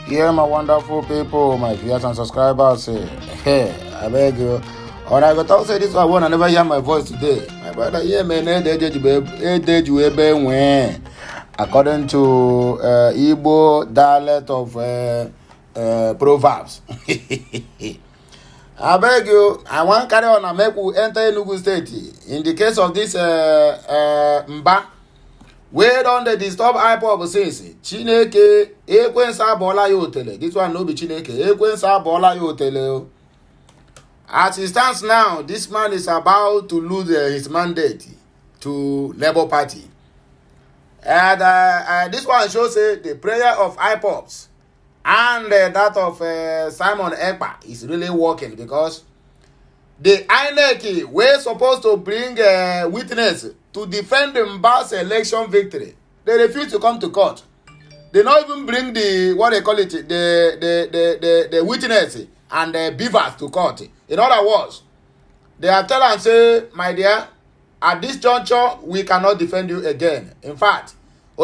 Yeah, my wonderful people, my viewers and subscribers. Hey, I beg you. Or I got to say this one, I never hear my voice today. My brother, yeah, man, according to Igbo dialect of Proverbs. I beg you, I want carry on and make we enter Enugu State. In the case of this Mba, where don dey disturb IPOB since Chineke ekwensa abola ya otele. This one no be Chineke, ekwensa abola ya otele. As it stands now, this man is about to lose his mandate to Labour Party. And this one shows the prayer of IPOBs and that of Simon Ekpa is really working, because the INEC were supposed to bring witness to defend Mba's election victory. They refuse to come to court. They not even bring the, what they call it, the witness and the beavers to court. In other words, they are telling and say, my dear, at this juncture, we cannot defend you again. In fact, so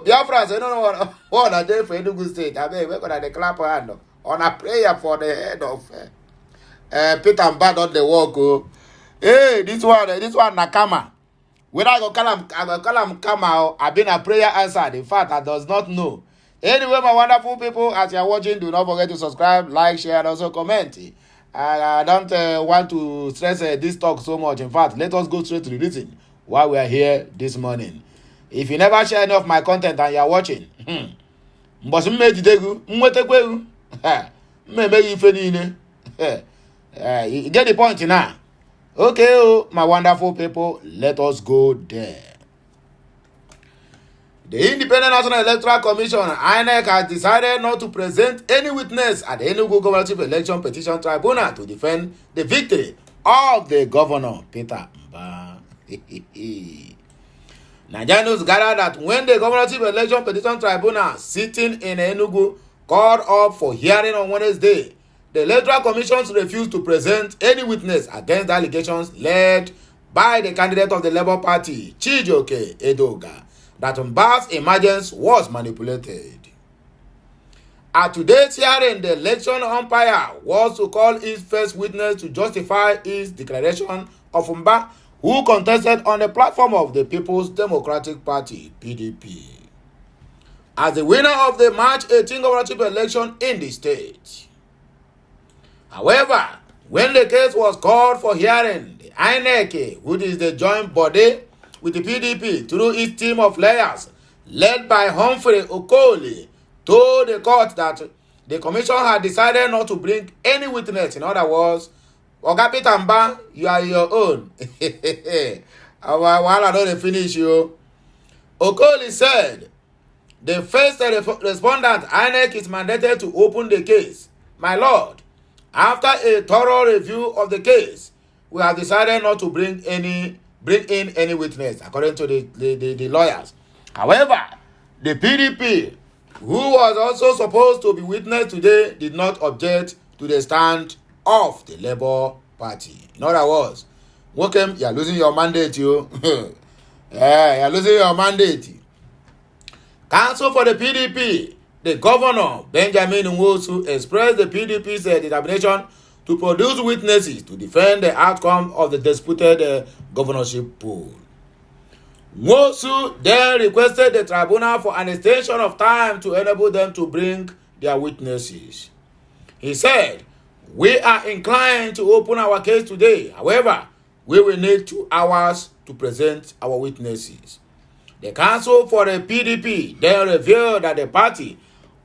Biafrans, I don't know what are they for Enugu State. I mean, we're going to clap hand on a prayer for the head of Peter Mbad on the walk. Oh. Hey, this one Nakama. When I go call him Kama, I've been a prayer answered. In fact, I does not know. Anyway, my wonderful people, as you are watching, do not forget to subscribe, like, share, and also comment. I don't want to stress this talk so much. In fact, let us go straight to the reason why we are here this morning. If you never share any of my content and you are watching, you get the point now. Okay, oh, my wonderful people, let us go there. The Independent National Electoral Commission, INEC, has decided not to present any witness at the Enugu Governorship Election Petition Tribunal to defend the victory of the governor, Peter Mba. Nigerians gathered that when the Governorship Election Petition Tribunal sitting in Enugu called up for hearing on Wednesday, the Electoral Commission refused to present any witness against the allegations led by the candidate of the Labour Party, Chijioke Edoga, that Mba's emergence was manipulated. At today's hearing, the election umpire was to call his first witness to justify his declaration of Mba, who contested on the platform of the People's Democratic Party, PDP, as the winner of the March 18 governorship election in the state. However, when the case was called for hearing, the INEC, which is the joint body with the PDP through its team of lawyers, led by Humphrey Okoli, told the court that the commission had decided not to bring any witness. In other words, Oga Peter Mba, you are your own. While I don't finish you. Okoli said, the first respondent, INEC, is mandated to open the case. My lord, after a thorough review of the case, we have decided not to bring in any witness, according to the lawyers. However, the PDP, who was also supposed to be witness today, did not object to the stand of the Labour Party. In other words, welcome, you are losing your mandate, you. Yeah, you are losing your mandate. Counsel for the PDP, the governor, Benjamin Nwosu, expressed the PDP's determination to produce witnesses to defend the outcome of the disputed governorship poll. Nwosu then requested the tribunal for an extension of time to enable them to bring their witnesses. He said, we are inclined to open our case today. However, we will need 2 hours to present our witnesses. The counsel for the PDP then revealed that the party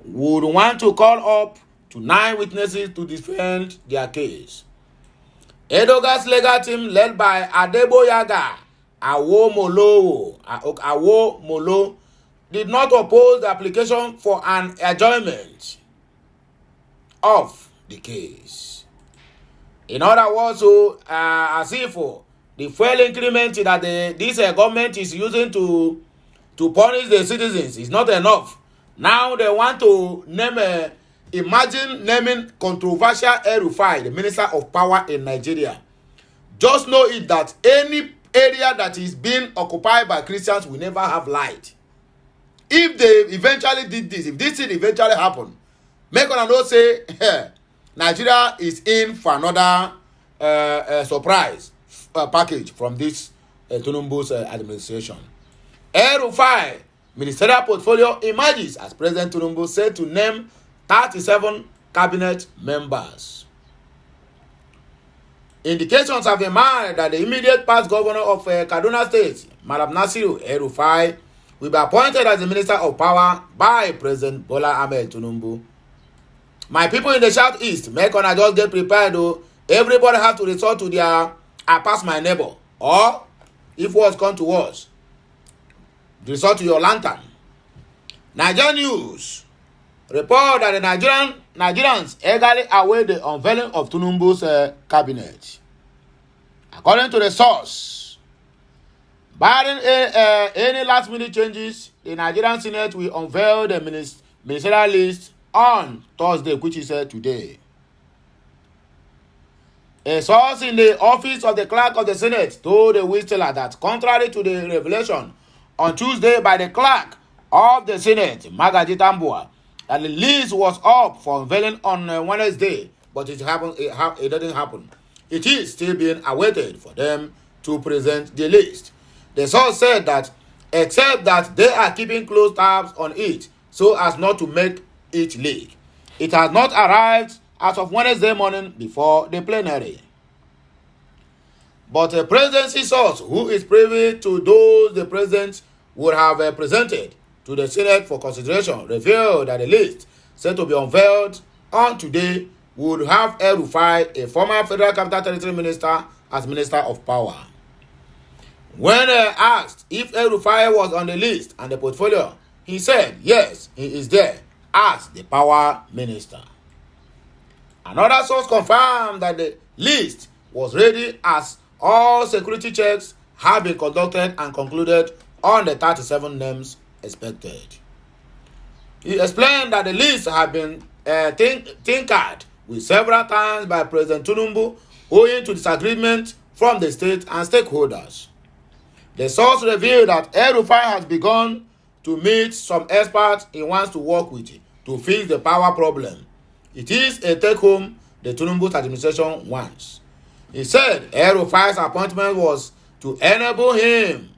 would want to call up to 9 witnesses to defend their case. Edoga's legal team, led by Adeboyaga Awomolo, did not oppose the application for an adjournment of the case. In other words, as if the fuel increment that this government is using to punish the citizens is not enough. Now they want to name imagine naming controversial El-Rufai, the Minister of Power in Nigeria. Just know it that any area that is being occupied by Christians will never have light. if they eventually did this, if this thing eventually happen, make una know say Nigeria is in for another surprise package from this Tinubu's administration. El-Rufai ministerial portfolio emerges as President Tinubu said to name 37 cabinet members. Indications have emerged that the immediate past governor of Kaduna State, Madam Nasiru El-Rufai, will be appointed as the Minister of Power by President Bola Ahmed Tinubu. My people in the southeast, make una just get prepared though. Everybody have to resort to their I pass my neighbor, or if worse come to worse, resort to your lantern. Nigerian News report that the Nigerians eagerly await the unveiling of Tinubu's cabinet. According to the source, barring any last-minute changes, the Nigerian Senate will unveil the ministerial list on Thursday, which is today. A source in the office of the clerk of the Senate told the Whistler that contrary to the revelation on Tuesday by the clerk of the Senate, Magaji Tambua, that the list was up for unveiling on Wednesday, but it didn't happen. It is still being awaited for them to present the list. The source said that except that they are keeping close tabs on it so as not to make it leak. It has not arrived as of Wednesday morning before the plenary. But a presidency source who is privy to those the president would have presented to the Senate for consideration revealed that the list set to be unveiled on today would have El-Rufai, a former Federal Capital Territory minister, as Minister of Power. When asked if El-Rufai was on the list and the portfolio, he said yes, he is there as the Power Minister. Another source confirmed that the list was ready as all security checks have been conducted and concluded on the 37 names expected. He explained that the list had been tinkered with several times by President Tinubu owing to disagreement from the state and stakeholders. The source revealed that El-Rufai has begun to meet some experts he wants to work with to fix the power problem. It is a take-home the Tinubu administration wants. He said El-Rufai's appointment was to enable him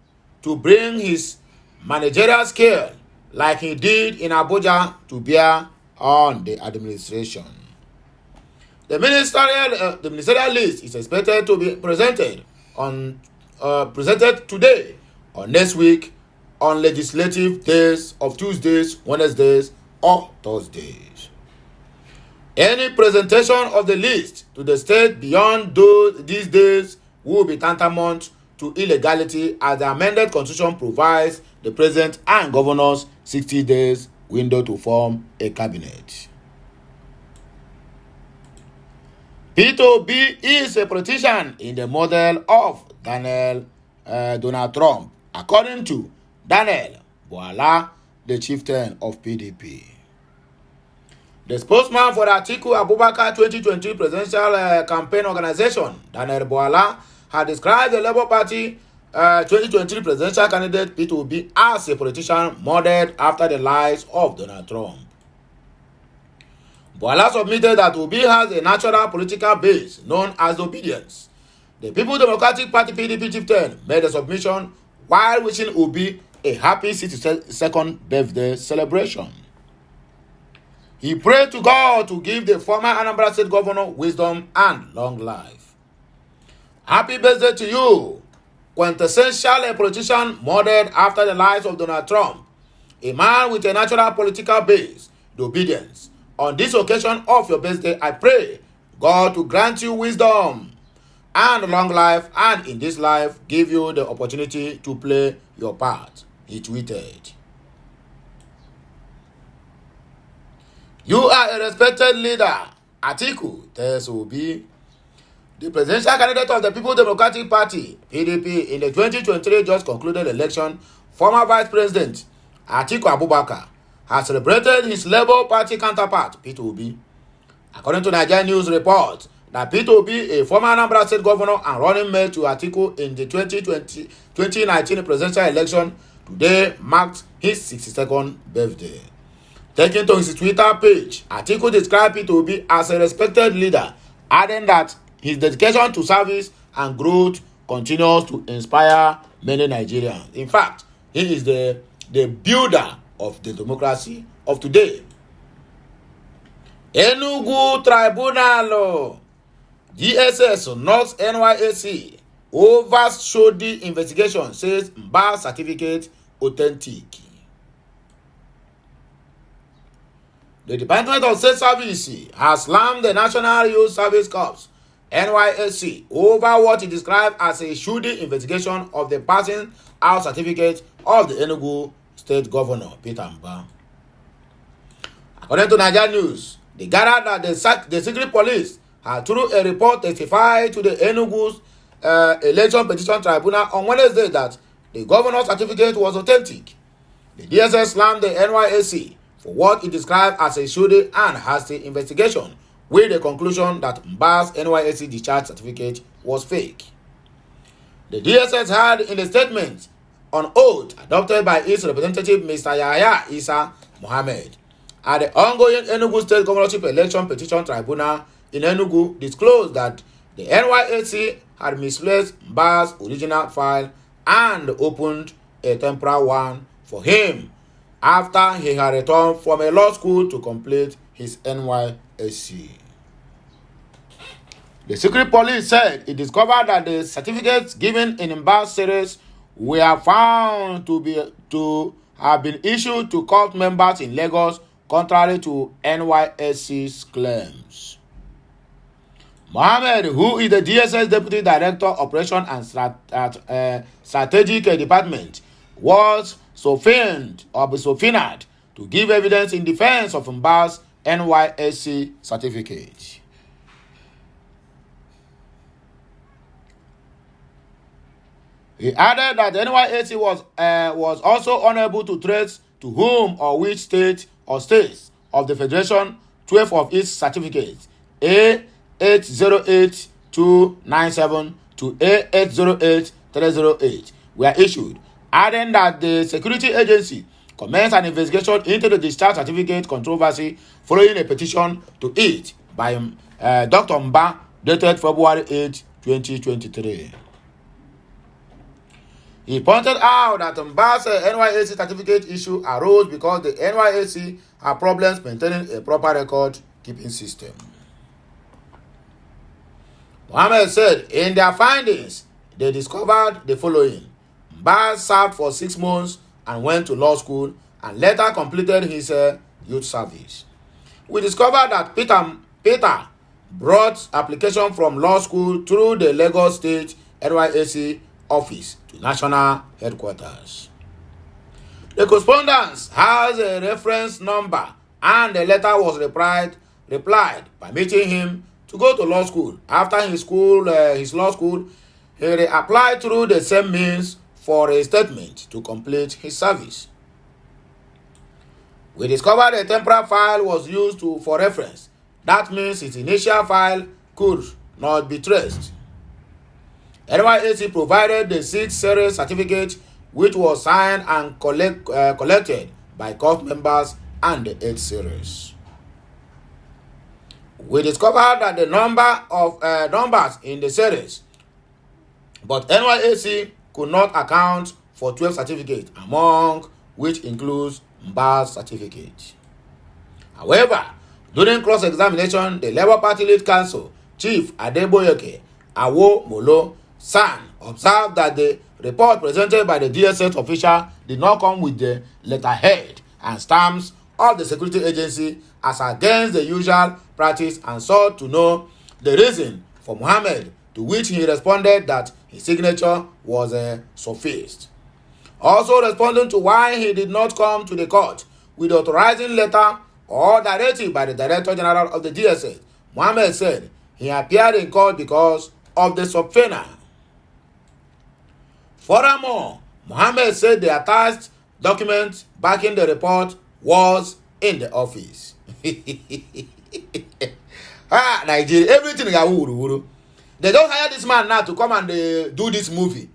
to bring his managerial skill like he did in Abuja to bear on the administration. The ministerial list is expected to be presented today or next week on legislative days of Tuesdays, Wednesdays, or Thursdays. Any presentation of the list to the state beyond these days will be tantamount to illegality, as the amended constitution provides the president and governors 60 days window to form a cabinet. P2B is a politician in the model of Donald Trump, according to Daniel Boala, the chieftain of PDP. The spokesman for the Atiku Abubakar 2020 presidential campaign organization, Daniel Boala, had described the Labour Party 2020 presidential candidate P2B as a politician modeled after the lies of Donald Trump. Boala submitted that Obi has a natural political base known as obedience. The People's Democratic Party PDP chieftain made a submission while wishing Obi a happy 62nd birthday celebration. He prayed to God to give the former Anambra State governor wisdom and long life. Happy birthday to you, quintessential politician modeled after the lies of Donald Trump, a man with a natural political base, the obedience. On this occasion of your birthday, I pray God to grant you wisdom and long life, and in this life give you the opportunity to play your part, he tweeted. You are a respected leader, Atiku tells Obi. The presidential candidate of the People's Democratic Party, PDP, in the 2023 just concluded election, former Vice President Atiku Abubakar has celebrated his Labour Party counterpart, P2B. According to Nigerian News report, that P2B, a former Anambra State governor and running mate to Atiku in the 2019 presidential election, today marked his 62nd birthday. Taking to his Twitter page, Atiku described it to be as a respected leader, adding that his dedication to service and growth continues to inspire many Nigerians. In fact, he is the builder of the democracy of today. Enugu Tribunal, DSS North NYSC over shoddy investigation says birth certificate authentic. The Department of State Service has slammed the National Youth Service Corps NYSC over what it described as a shoddy investigation of the passing out certificate of the Enugu State Governor Peter Mbah. According to Nigeria News, they gathered that the secret police had, through a report, testified to the Enugu Election Petition Tribunal on Wednesday that the governor's certificate was authentic. The DSS slammed the NYSC for what it described as a shoddy and hasty investigation, with the conclusion that Mbah's NYSC discharge certificate was fake. The DSS had, in a statement on oath adopted by its representative Mr. Yahya Isa Mohammed, at the ongoing Enugu State Governorship Election Petition Tribunal in Enugu, disclosed that the NYSC had misplaced Mbah's original file and opened a temporary one for him after he had returned from a law school to complete his NYSC. The secret police said it discovered that the certificates given in Mbah's series were found to have been issued to cult members in Lagos, contrary to NYSC's claims. Mohammed, who is the DSS Deputy Director Operation and Strategic Department, was subpoenaed to give evidence in defense of Mbah's NYSC certificate. He added that the NYSC was also unable to trace to whom or which state or states of the Federation 12 of its certificates, A808297 to A808308, were issued, adding that the security agency commenced an investigation into the discharge certificate controversy following a petition to it by Dr. Mbah dated February 8, 2023. He pointed out that Mbah's NYSC certificate issue arose because the NYSC had problems maintaining a proper record-keeping system. Mohammed said in their findings, they discovered the following. Mbah served for 6 months and went to law school and later completed his youth service. We discovered that Peter brought application from law school through the Lagos State NYSC office to national headquarters. The correspondence has a reference number and the letter was replied permitting him to go to law school. After his law school, he reapplied through the same means for a statement to complete his service. We discovered a temporary file was used for reference. That means his initial file could not be traced. NYSC provided the 6 series certificate, which was signed and collected by cult members, and the 8 series. We discovered that the number of numbers in the series, but NYSC could not account for 12 certificates, among which includes Mbah's certificate. However, during cross-examination, the Labour Party lead counsel, Chief Adeboyeke Awo Molo San, observed that the report presented by the DSS official did not come with the letterhead and stamps of the security agency as against the usual practice, and sought to know the reason for Mohammed, to which he responded that his signature was sufficed. Also responding to why he did not come to the court with the authorizing letter or directive by the Director General of the DSS, Mohammed said he appeared in court because of the subpoena. Furthermore, Mohammed said the attached document backing the report was in the office. Nigeria, everything got wuru. They don't hire this man now to come and do this movie.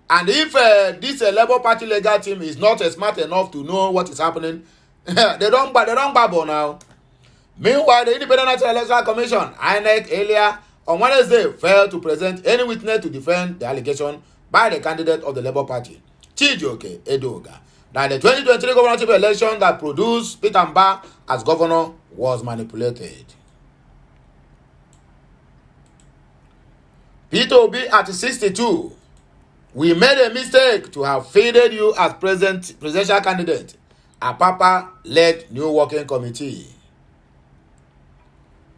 And if this Labour Party legal team is not smart enough to know what is happening, they don't babble now. Meanwhile, the Independent National Electoral Commission, INEC, earlier on Wednesday failed to present any witness to defend the allegation by the candidate of the Labour Party, Chijioke Edoga, that the 2023 governorship election that produced Peter Mbah as governor was manipulated. Peter Obi at 62. We made a mistake to have fielded you as presidential candidate. Apapa led new working committee.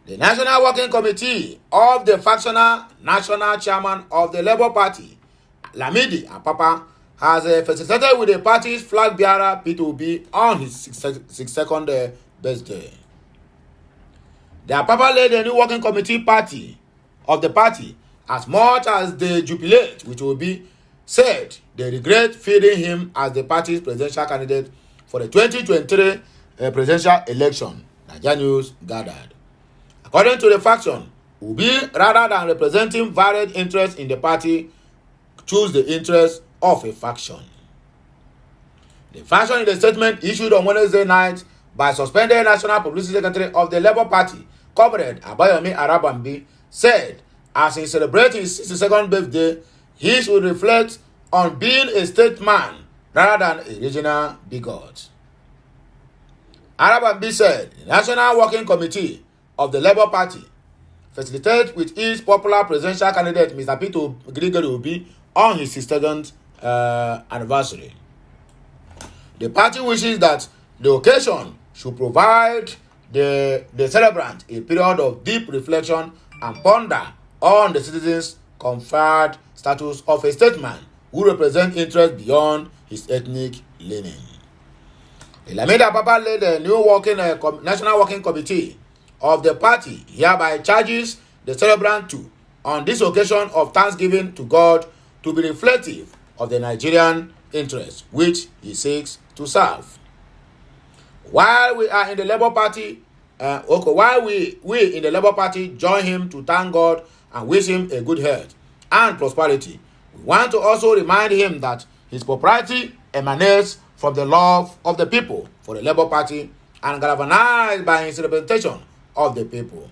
The National Working Committee of the factional national chairman of the Labour Party, Lamidi Apapa, has facilitated with the party's flag bearer Peter Obi on his 62nd birthday. The Apapa led the new working committee of the party as much as they jubilate, which Obi said they regret feeding him as the party's presidential candidate for the 2023 presidential election, Nigeria News gathered. According to the faction, Obi, rather than representing varied interests in the party, chose the interests of a faction. The faction in the statement issued on Wednesday night by suspended National Publicity Secretary of the Labour Party, Comrade Abayomi Arabambi, said as he celebrates his 62nd birthday, he should reflect on being a statesman rather than a regional bigot. Arabambi said the National Working Committee of the Labour Party facilitated with his popular presidential candidate, Mr. Peter Gregory Obi, on his 62nd anniversary. The party wishes that the occasion should provide the celebrant a period of deep reflection and ponder on the citizens' conferred status of a statesman who represents interests beyond his ethnic leaning. Lamidi Apapa led the new National Working Committee of the party hereby charges the celebrant to, on this occasion of Thanksgiving to God, to be reflective of the Nigerian interests which he seeks to serve. While we are in the Labour Party, while we in the Labour Party join him to thank God and wish him a good health and prosperity, we want to also remind him that his popularity emanates from the love of the people for the Labour Party and galvanized by his representation of the people.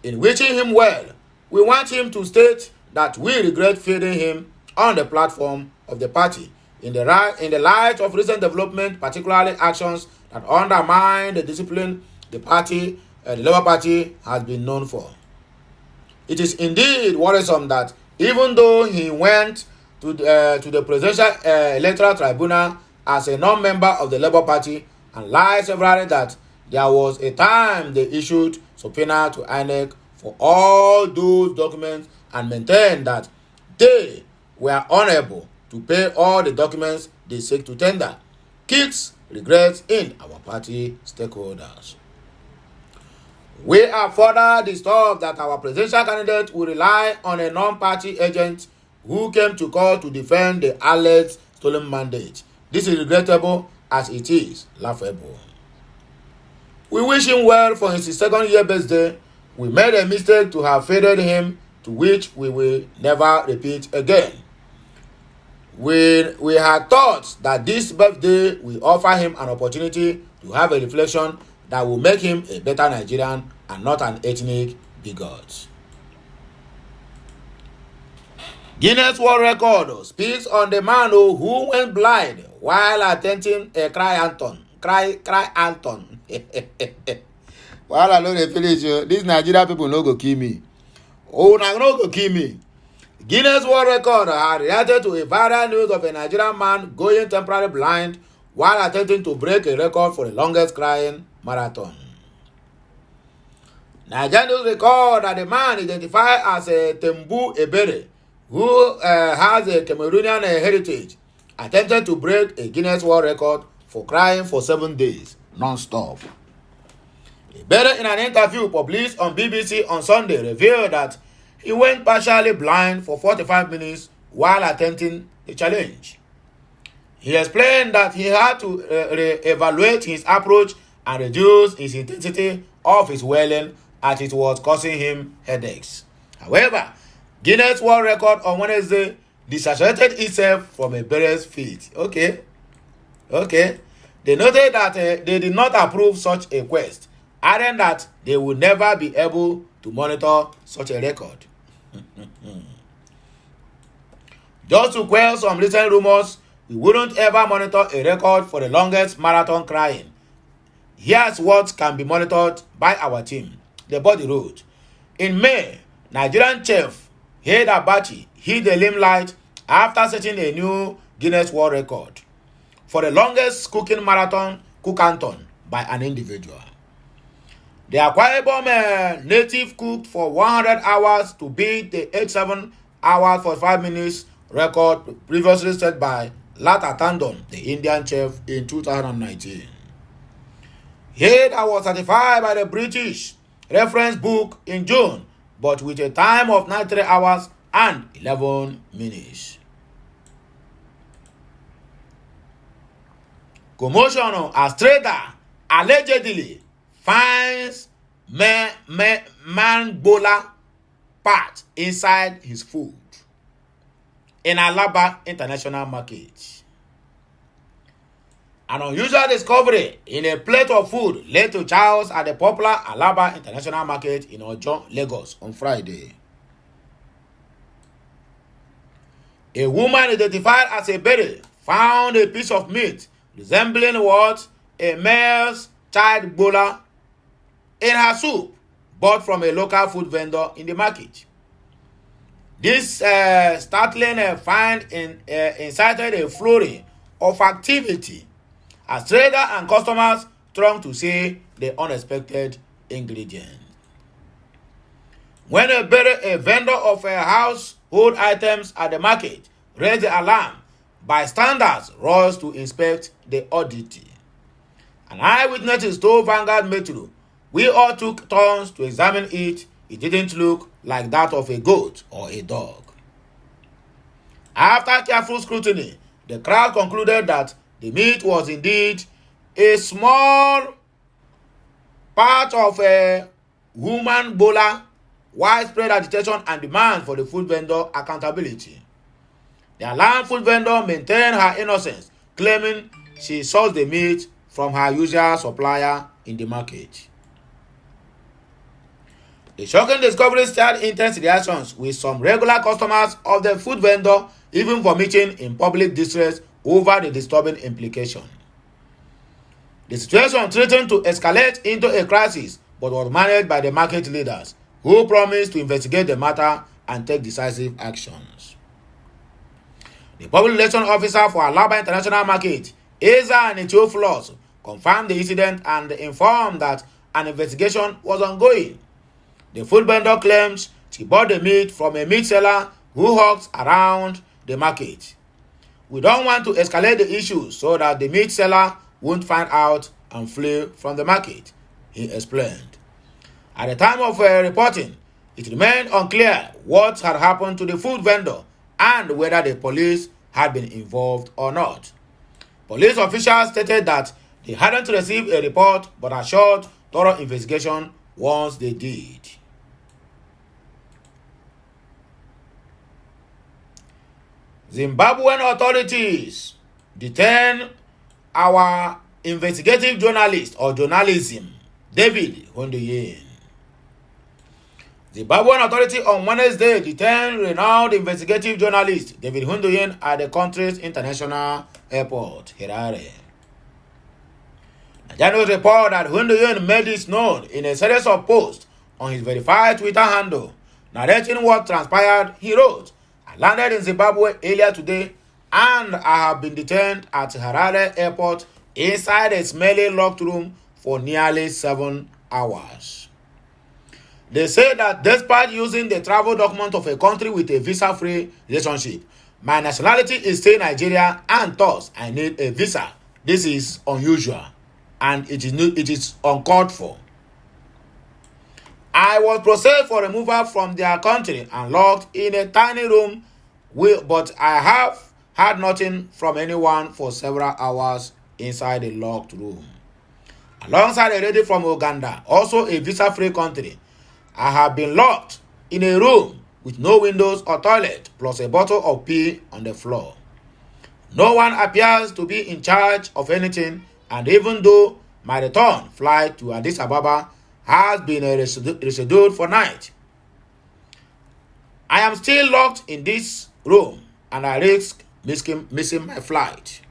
In wishing him well, we want him to state that we regret feeding him on the platform of the party in the light of recent development, particularly actions that undermine the discipline the Labour Party has been known for. It is indeed worrisome that even though he went to the Presidential Electoral Tribunal as a non-member of the Labour Party and lied severally that there was a time they issued subpoena to INEC for all those documents and maintained that they were unable to pay all the documents they seek to tender, kicks regrets in our party stakeholders. We are further disturbed that our presidential candidate will rely on a non-party agent who came to court to defend the alleged stolen mandate. This is regrettable as it is laughable. We wish him well for his second year birthday. We made a mistake to have favored him, to which we will never repeat again. We had thought that this birthday will offer him an opportunity to have a reflection that will make him a better Nigerian and not an ethnic bigot. Guinness World Record speaks on the man who went blind while attempting a cry anthem. While I know they finish, these Nigerian people no go kill me. Oh, no go kill me. Guinness World Record had reacted to a viral news of a Nigerian man going temporarily blind while attempting to break a record for the longest crying marathon. Nigerian news record that the man identified as a Tembu Ebere, who has a Cameroonian heritage, attempted to break a Guinness World Record for crying for 7 days non-stop. Ebere, in an interview published on BBC on Sunday, revealed that he went partially blind for 45 minutes while attempting the challenge. He explained that he had to re-evaluate his approach and reduce his intensity of his wailing as it was causing him headaches. However, Guinness World Record on Wednesday disassociated itself from a burial feat. Okay. They noted that they did not approve such a quest, adding that they would never be able to monitor such a record. Just to quell some recent rumors, we wouldn't ever monitor a record for the longest marathon crying. Here's what can be monitored by our team. The body wrote. In May, Nigerian chef Haid Abachi hit the limelight after setting a new Guinness World Record for the longest cooking marathon cookathon by an individual. The Akwa Ibom native cooked for 100 hours to beat the 87 hours 45 minutes record previously set by Lata Tandon, the Indian chef, in 2019. Haid was certified by the British reference book in June, but with a time of 93 hours and 11 minutes. Commotion as trader allegedly finds Mangbola part inside his food in Alaba International Market. An unusual discovery in a plate of food led to chaos at the popular Alaba International Market in Ojo, Lagos on Friday. A woman identified as a berry found a piece of meat resembling what a male's child bola in her soup bought from a local food vendor in the market. This startling find incited a flurry of activity as traders and customers thronged to see the unexpected ingredient. When a vendor of household items at the market raised the alarm, bystanders rushed to inspect the oddity. An eyewitness told Vanguard Metro, "We all took turns to examine it. It didn't look like that of a goat or a dog." After careful scrutiny, the crowd concluded that the meat was indeed a small part of a human bola. Widespread agitation and demand for the food vendor accountability. The alarmed food vendor maintained her innocence, claiming she sourced the meat from her usual supplier in the market. The shocking discovery stirred intense reactions, with some regular customers of the food vendor even vomiting in public distress over the disturbing implication. The situation threatened to escalate into a crisis, but was managed by the market leaders, who promised to investigate the matter and take decisive actions. The public relations officer for Alaba International Market, Eza Nitiophlos, confirmed the incident and informed that an investigation was ongoing. The food vendor claims she bought the meat from a meat seller who hawks around the market. "We don't want to escalate the issue so that the meat seller won't find out and flee from the market," he explained. At the time of reporting, it remained unclear what had happened to the food vendor and whether the police had been involved or not. Police officials stated that they hadn't received a report but assured thorough investigation once they did. Zimbabwean authorities detain our investigative journalist or journalism, David Hundeyin. Zimbabwean authority on Wednesday detained renowned investigative journalist David Hundeyin at the country's international airport, Harare. Nigerians report that Hundeyin made this known in a series of posts on his verified Twitter handle, narrating what transpired. He wrote, "I landed in Zimbabwe earlier today and I have been detained at Harare airport inside a smelly locked room for nearly 7 hours. They say that despite using the travel document of a country with a visa-free relationship, my nationality is still Nigeria and thus I need a visa. This is unusual and it is uncalled for. I was processed for removal from their country and locked in a tiny room, but I have had nothing from anyone for several hours inside the locked room. Alongside a lady from Uganda, also a visa-free country, I have been locked in a room with no windows or toilet, plus a bottle of pee on the floor. No one appears to be in charge of anything, and even though my return flight to Addis Ababa has been rescheduled for night, I am still locked in this room and I risk missing my flight.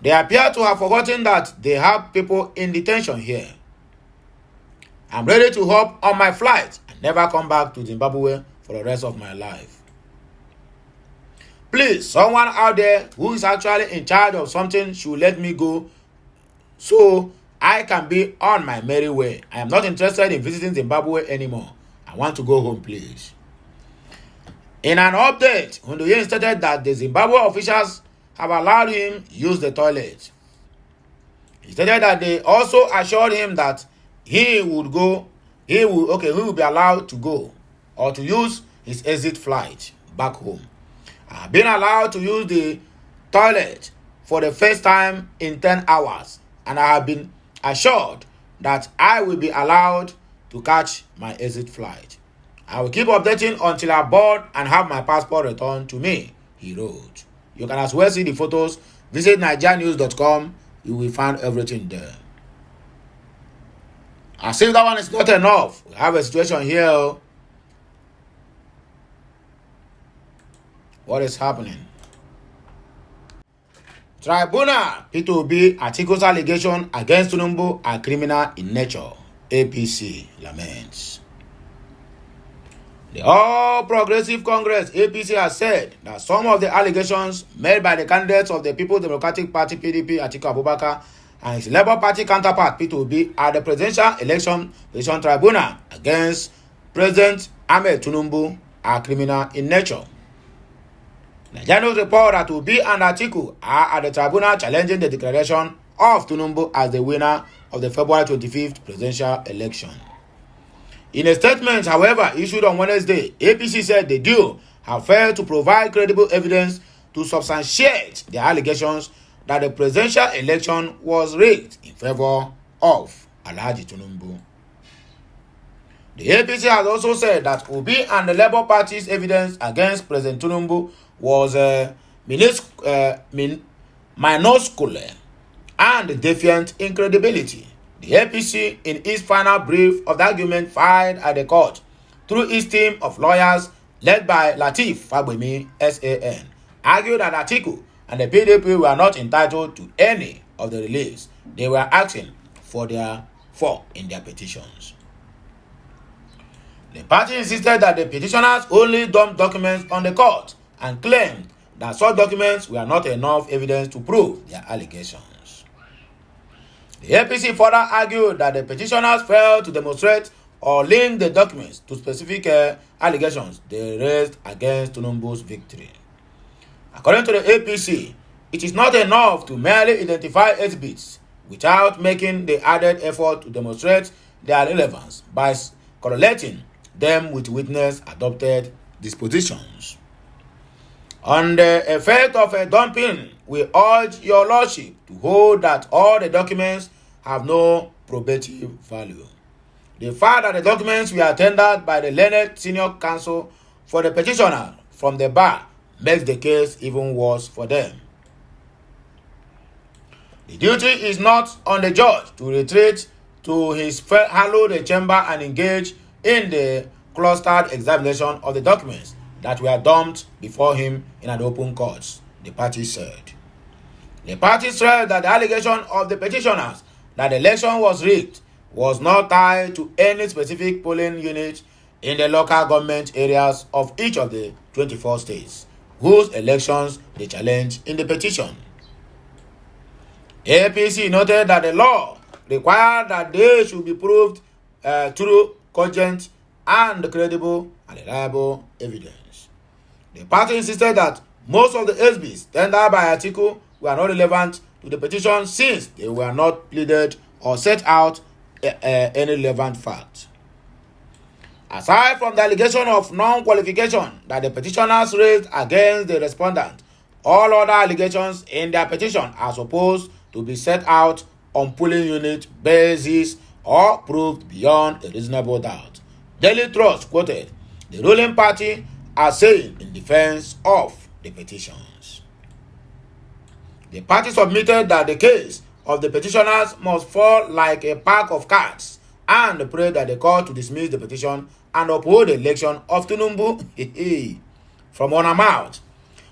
They appear to have forgotten that they have people in detention here. I'm ready to hop on my flight and never come back to Zimbabwe for the rest of my life. Please, someone out there who is actually in charge of something should let me go so I can be on my merry way. I am not interested in visiting Zimbabwe anymore. I want to go home, please. In an update, Hundoye stated that the Zimbabwe officials have allowed him use the toilet. He stated that they also assured him that he will be allowed to go or to use his exit flight back home. I have been allowed to use the toilet for the first time in 10 hours, and I have been assured that I will be allowed to catch my exit flight. I will keep updating until I board and have my passport returned to me, he wrote. You can as well see the photos. Visit nigerianews.com. You will find everything there. As if that one is not enough, we have a situation here. What is happening? Tribunal P2B Atiku's allegation against Tinubu are criminal in nature. APC laments. The All Progressive Congress APC has said that some of the allegations made by the candidates of the People's Democratic Party PDP Atiku Abubakar and his Labour Party counterpart P2B at the Presidential Election Tribunal against President Ahmed Tinubu are criminal in nature. Nigerians report that Obi and Atiku are at the tribunal challenging the declaration of Tinubu as the winner of the February 25th presidential election. In a statement, however, issued on Wednesday, APC said the duo have failed to provide credible evidence to substantiate their allegations that the presidential election was rigged in favor of Alhaji Tinubu. The APC has also said that Obi and the Labour Party's evidence against President Tinubu was minuscule and defiant in credibility. The APC, in its final brief of the argument filed at the court through its team of lawyers led by Lateef Fagbemi, SAN, argued that Atiku and the PDP were not entitled to any of the reliefs they were asking for in their petitions. The party insisted that the petitioners only dumped documents on the court and claimed that such documents were not enough evidence to prove their allegations. The APC further argued that the petitioners failed to demonstrate or link the documents to specific allegations they raised against Tinubu's victory. According to the APC, it is not enough to merely identify exhibits without making the added effort to demonstrate their relevance by correlating them with witness-adopted dispositions. On the effect of a dumping, we urge your lordship to hold that all the documents have no probative value. The fact that the documents were tendered by the learned senior counsel for the petitioner from the bar makes the case even worse for them. The duty is not on the judge to retreat to his hallowed chamber and engage in the clustered examination of the documents that were dumped before him in an open court, the party said. The party said that the allegation of the petitioners that the election was rigged was not tied to any specific polling unit in the local government areas of each of the 24 states, whose elections they challenged in the petition. APC noted that the law required that they should be proved through cogent and credible and reliable evidence. The party insisted that most of the SBs tendered by Atiku were not relevant to the petition since they were not pleaded or set out any relevant fact. Aside from the allegation of non-qualification that the petitioners raised against the respondent, all other allegations in their petition are supposed to be set out on polling unit basis or proved beyond a reasonable doubt. Daily Trust quoted the ruling party as saying in defense of the petitions. The party submitted that the case of the petitioners must fall like a pack of cards and prayed that the court to dismiss the petition and uphold the election of Tinubu from on amount.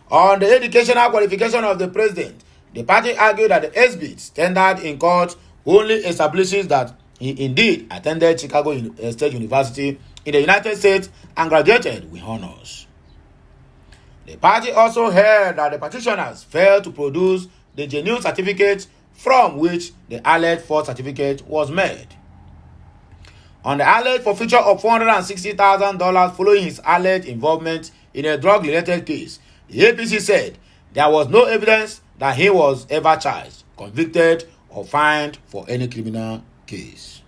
On the educational qualification of the president, the party argued that the SBIT tendered in court only establishes that he indeed attended Chicago State University in the United States and graduated with honors. The party also held that the petitioners failed to produce the genuine certificate from which the alleged false certificate was made. On the alleged forfeiture of $460,000 following his alleged involvement in a drug-related case, the APC said there was no evidence that he was ever charged, convicted, or fined for any criminal case.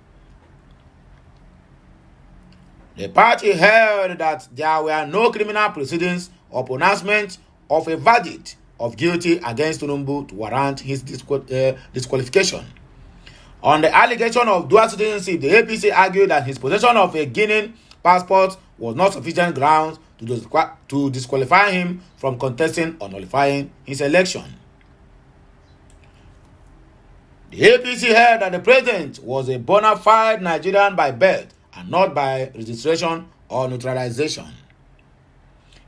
The party held that there were no criminal proceedings or pronouncement of a verdict of guilty against Tinubu to warrant his disqualification. On the allegation of dual citizenship, the APC argued that his possession of a Guinean passport was not sufficient grounds to disqualify him from contesting or nullifying his election. The APC held that the president was a bona fide Nigerian by birth and not by registration or naturalization.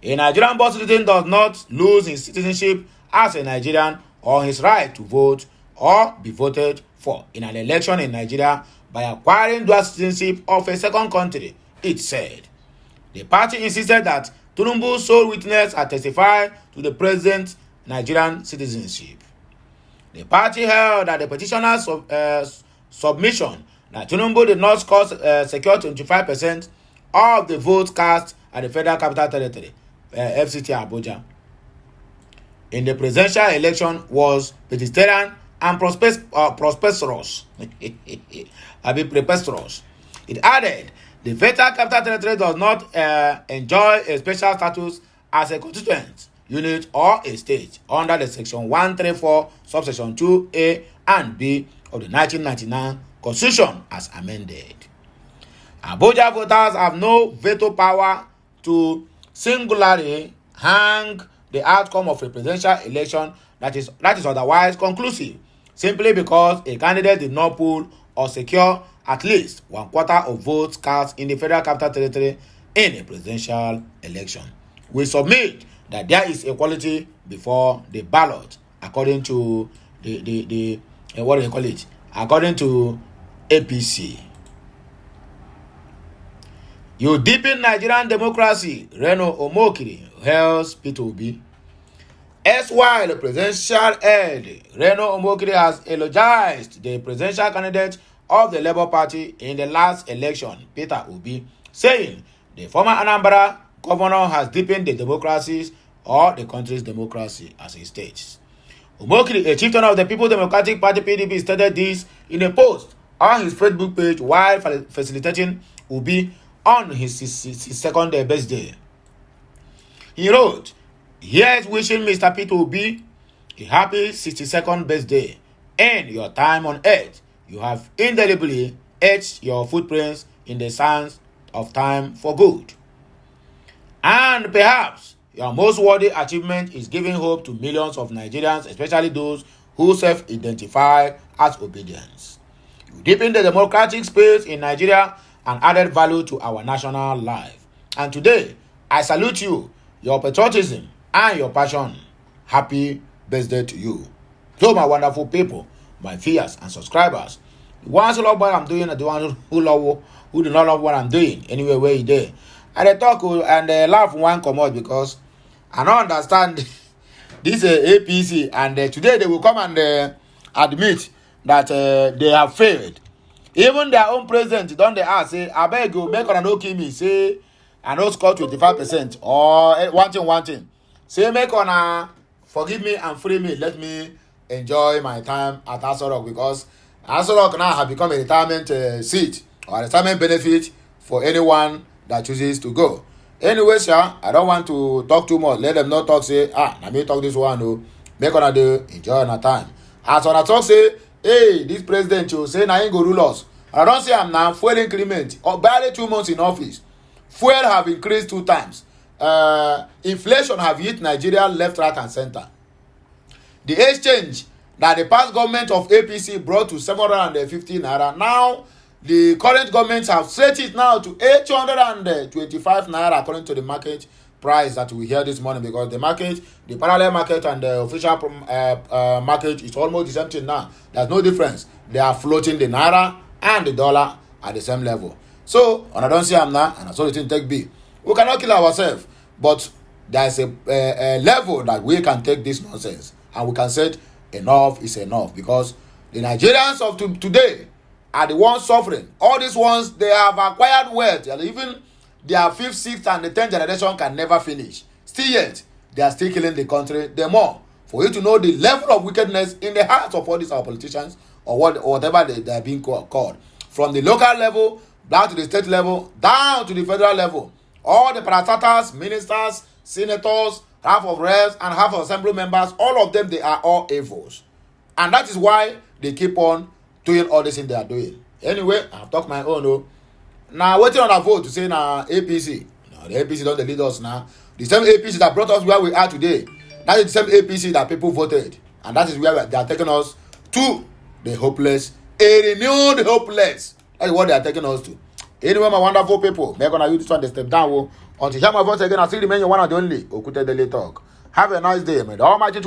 A Nigerian born citizen does not lose his citizenship as a Nigerian or his right to vote or be voted for in an election in Nigeria by acquiring dual citizenship of a second country, it said. The party insisted that Tinubu's sole witness had testified to the president's Nigerian citizenship. The party held that the petitioner's submission that Tinubu did not secure 25% of the votes cast at the Federal Capital Territory, FCT Abuja, in the presidential election was vegetarian and preposterous. It added, the Federal Capital Territory does not enjoy a special status as a constituent unit or a state under the Section 134, subsection 2A and B of the 1999 Constitution as amended. Abuja voters have no veto power to singularly hang the outcome of a presidential election that is otherwise conclusive, simply because a candidate did not pool or secure at least 1/4 of votes cast in the Federal Capital Territory in a presidential election. We submit that there is equality before the ballot, according to according to APC. You deepen Nigerian democracy, Reno Omokiri hails Peter Obi. As while the presidential head, Reno Omokiri has eulogized the presidential candidate of the Labour Party in the last election, Peter Obi, saying the former Anambra governor has deepened the democracies or the country's democracy, as he states. Omokiri, a chieftain of the People's Democratic Party (PDP), stated this in a post on his Facebook page while facilitating Obi on his second birthday. He wrote, "Here's wishing Mr. Peter Obi a happy 62nd birthday. In your time on earth, you have indelibly etched your footprints in the sands of time for good. And perhaps your most worthy achievement is giving hope to millions of Nigerians, especially those who self-identify as obedience. You deepen the democratic space in Nigeria and added value to our national life. And today, I salute you, your patriotism, and your passion. Happy birthday to you." So, my wonderful people, my viewers and subscribers, the ones who love what I'm doing and the ones who do not love what I'm doing, anyway, where you there. And they talk and they laugh one come out because I don't understand this APC, and today they will come and admit that they have failed. Even their own president, don't they ask, say, I beg you, make on no kill me, say, I don't score 25%, or one thing. Say, make on forgive me and free me, let me enjoy my time at Aso Rock, because Aso Rock now have become a retirement seat or a retirement benefit for anyone that chooses to go. Anyway, sir, I don't want to talk too much. Let them not talk, say, let me talk this one, no. Make on do enjoy our time. As on a talk, say, hey, this president, you say, now he go rule us. I don't see him now. Fuel increment. Or barely 2 months in office. Fuel have increased 2 times. Inflation have hit Nigeria left, right, and center. The exchange that the past government of APC brought to 750 naira. Now, the current government have set it now to 825 naira according to the market price that we hear this morning, because the market, the parallel market and the official market is almost the same thing now. There's no difference. They are floating the naira and the dollar at the same level. So, and I don't see them now, and I saw the thing take B. We cannot kill ourselves, but there's a level that we can take this nonsense, and we can say enough is enough, because the Nigerians of today are the ones suffering. All these ones, they have acquired wealth, and even their 5th, 6th, and the 10th generation can never finish. Still yet, they are still killing the country the more. For you to know the level of wickedness in the hearts of all these our politicians, or whatever they are being called. From the local level, down to the state level, down to the federal level. All the parastatals, ministers, senators, half of reps, and half of assembly members, all of them, they are all evils. And that is why they keep on doing all this thing they are doing. Anyway, I've talked my own. Oh. Now, waiting on a vote to say now APC. No, the APC don't lead us now. The same APC that brought us where we are today. That is the same APC that people voted. And that is where they are taking us to the hopeless. A renewed hopeless. That is what they are taking us to. Anyway, my wonderful people, they're going to use this one to step down. Until hear my voice again, I still remain your one and only Okute Daily Talk. Have a nice day. May the Almighty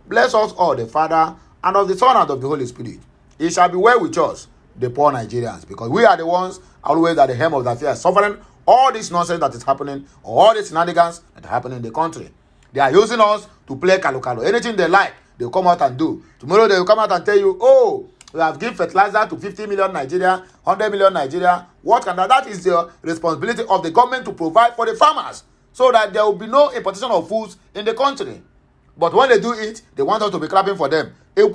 bless us all, the Father, and of the Son, and of the Holy Spirit. It shall be well with us, the poor Nigerians, because we are the ones always at the hem of the affair, suffering all this nonsense that is happening, or all these shenanigans that are happening in the country. They are using us to play kalu. Anything they like, they'll come out and do. Tomorrow they will come out and tell you, oh, we have given fertilizer to 50 million Nigeria, 100 million Nigeria. What can that is the responsibility of the government to provide for the farmers, so that there will be no importation of foods in the country. But when they do it, they want us to be clapping for them. You hear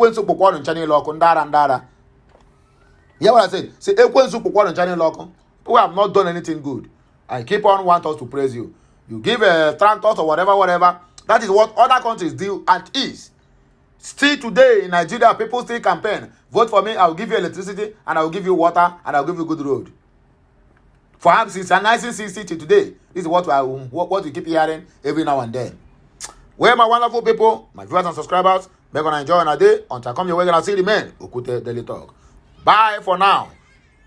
what I said? Say, we have not done anything good. I keep on want us to praise you. You give a tractors or whatever. That is what other countries do at ease. Still today in Nigeria, people still campaign. Vote for me, I will give you electricity, and I will give you water, and I will give you good road. For since 1960 to today, this is what we keep hearing every now and then. Well, my wonderful people, my viewers and subscribers, we're going to enjoy another day. Until I come your way, and see the men Okute Daily Talk. Bye for now.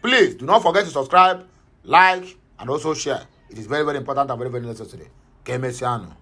Please do not forget to subscribe, like, and also share. It is very, very important and very, very necessary. Kemesiano.